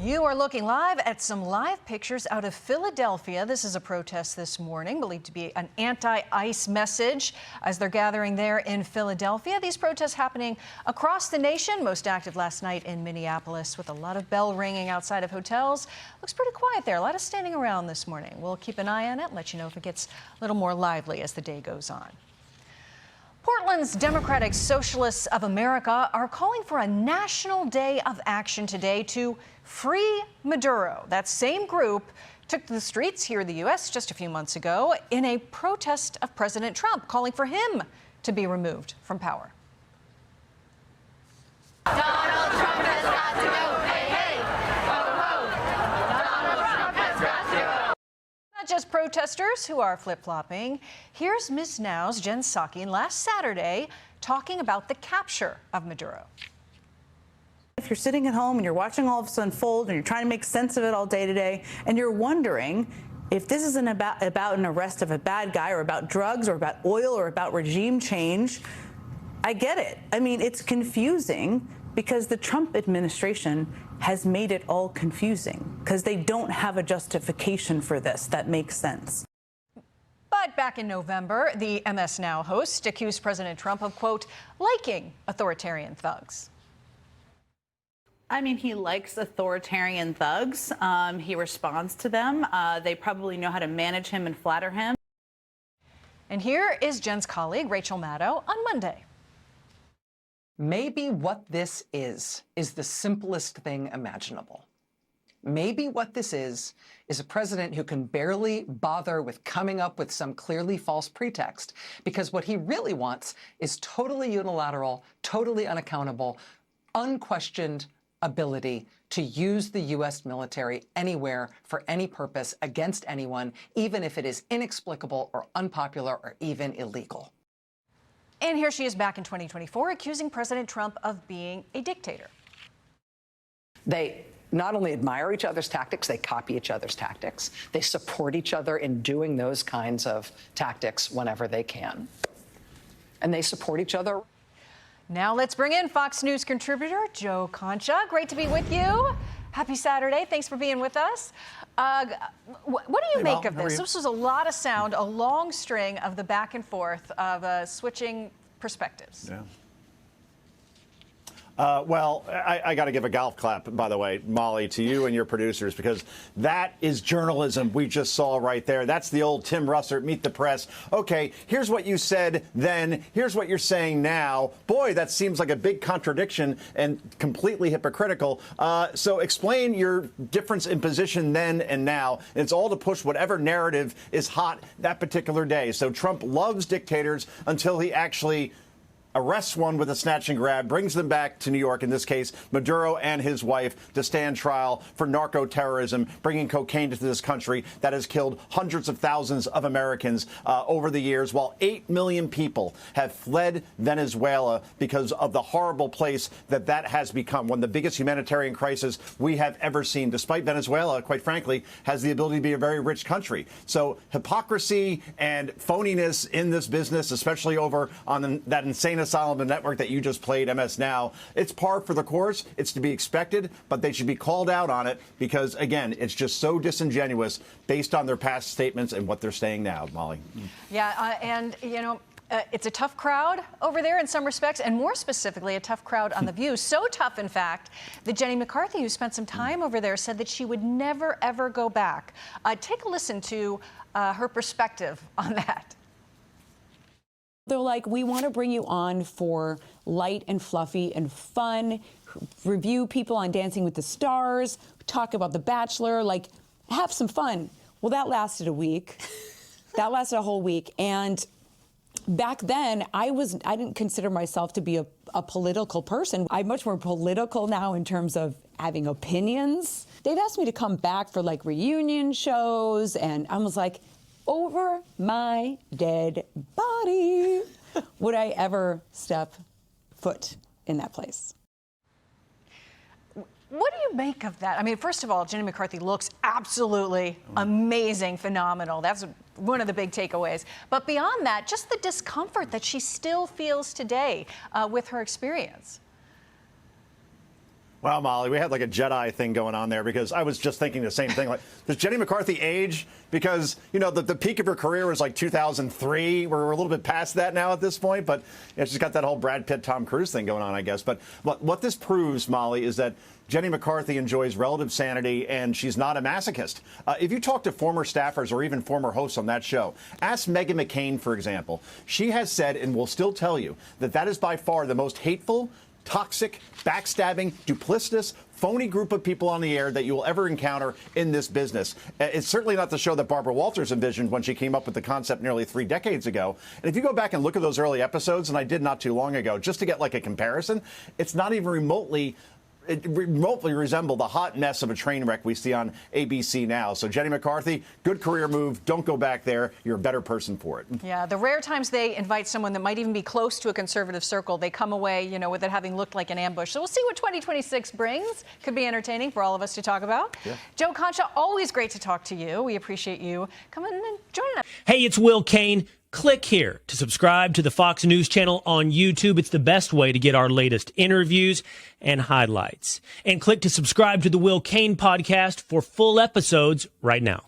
You are looking live at some live pictures out of Philadelphia. This is a protest this morning, believed to be an anti-ICE message as they're gathering there in Philadelphia. These protests happening across the nation, most active last night in Minneapolis with a lot of bell ringing outside of hotels. Looks pretty quiet there, a lot of standing around this morning. We'll keep an eye on it and let you know if it gets a little more lively as the day goes on. Portland's Democratic Socialists of America are calling for a national day of action today to free Maduro. That same group took to the streets here in the U.S. just a few months ago in a protest of President Trump, calling for him to be removed from power. Donald Trump has got to go. Hey, hey. Ho, ho. Donald Trump has got to go. Not just protesters who are flip-flopping. Here's Ms. Now's Jen Psaki last Saturday talking about the capture of Maduro. If you're sitting at home and you're watching all of this unfold and you're trying to make sense of it all day to day, and you're wondering if this isn't about an arrest of a bad guy or about drugs or about oil or about regime change, I get it. I mean, it's confusing because the Trump administration has made it all confusing because they don't have a justification for this that makes sense. But back in November, the MS Now host accused President Trump of, quote, liking authoritarian thugs. I mean, he likes authoritarian thugs. He responds to them. They probably know how to manage him and flatter him. And here is Jen's colleague, Rachel Maddow, on Monday. Maybe what this is the simplest thing imaginable. Maybe what this is a president who can barely bother with coming up with some clearly false pretext, because what he really wants is totally unilateral, totally unaccountable, unquestioned ability to use the U.S. military anywhere for any purpose against anyone, even if it is inexplicable or unpopular or even illegal. And here she is back in 2024 accusing President Trump of being a dictator. They not only admire each other's tactics, they copy each other's tactics. They support each other in doing those kinds of tactics whenever they can. And they support each other. Now let's bring in Fox News contributor Joe Concha. Great to be with you. Happy Saturday. Thanks for being with us. What do you make of this? This was a lot of sound, a long string of the back and forth of switching perspectives. Yeah. Well, I got to give a golf clap, by the way, Molly, to you and your producers, because that is journalism we just saw right there. That's the old Tim Russert, Meet the Press. OK, here's what you said then. Here's what you're saying now. Boy, that seems like a big contradiction and completely hypocritical. So explain your difference in position then and now. It's all to push whatever narrative is hot that particular day. So Trump loves dictators until he actually arrests one with a snatch and grab, brings them back to New York, in this case, Maduro and his wife, to stand trial for narco-terrorism, bringing cocaine to this country that has killed hundreds of thousands of Americans over the years, while 8 million people have fled Venezuela because of the horrible place that has become, one of the biggest humanitarian crises we have ever seen, despite Venezuela, quite frankly, has the ability to be a very rich country. So hypocrisy and phoniness in this business, especially over on that insane asylum network that you just played, MS Now, it's par for the course. It's to be expected, but they should be called out on it because, again, it's just so disingenuous based on their past statements and what they're saying now, Molly. Yeah, and, you know, it's a tough crowd over there in some respects, and more specifically, a tough crowd on The View. So tough, in fact, that Jenny McCarthy, who spent some time over there, said that she would never, ever go back. Take a listen to her perspective on that. They're like, we want to bring you on for light and fluffy and fun, review people on Dancing with the Stars, talk about The Bachelor, like, have some fun. Well, that lasted a week. That lasted a whole week. And back then, I didn't consider myself to be a political person. I'm much more political now in terms of having opinions. They've asked me to come back for, like, reunion shows, and I was like, over my dead body would I ever step foot in that place. What do you make of that? I mean, first of all, Jenny McCarthy looks absolutely amazing, phenomenal. That's one of the big takeaways. But beyond that, just the discomfort that she still feels today with her experience. Wow, Molly, we had like a Jedi thing going on there because I was just thinking the same thing. Like, does Jenny McCarthy age? Because, you know, the peak of her career was like 2003. We're a little bit past that now at this point. But she's got that whole Brad Pitt, Tom Cruise thing going on, I guess. But what this proves, Molly, is that Jenny McCarthy enjoys relative sanity, and she's not a masochist. If you talk to former staffers or even former hosts on that show, ask Meghan McCain, for example. She has said and will still tell you that is by far the most hateful, toxic, backstabbing, duplicitous, phony group of people on the air that you will ever encounter in this business. It's certainly not the show that Barbara Walters envisioned when she came up with the concept nearly 3 decades ago. And if you go back and look at those early episodes, and I did not too long ago, just to get like a comparison, it's not even remotely resemble the hot mess of a train wreck we see on ABC now. So Jenny McCarthy, good career move. Don't go back there. You're a better person for it. Yeah, the rare times they invite someone that might even be close to a conservative circle, they come away, you know, with it having looked like an ambush. So we'll see what 2026 brings. Could be entertaining for all of us to talk about. Yeah. Joe Concha, always great to talk to you. We appreciate you coming and joining us. Hey, it's Will Kane. Click here to subscribe to the Fox News channel on YouTube. It's the best way to get our latest interviews and highlights. And click to subscribe to the Will Kane podcast for full episodes right now.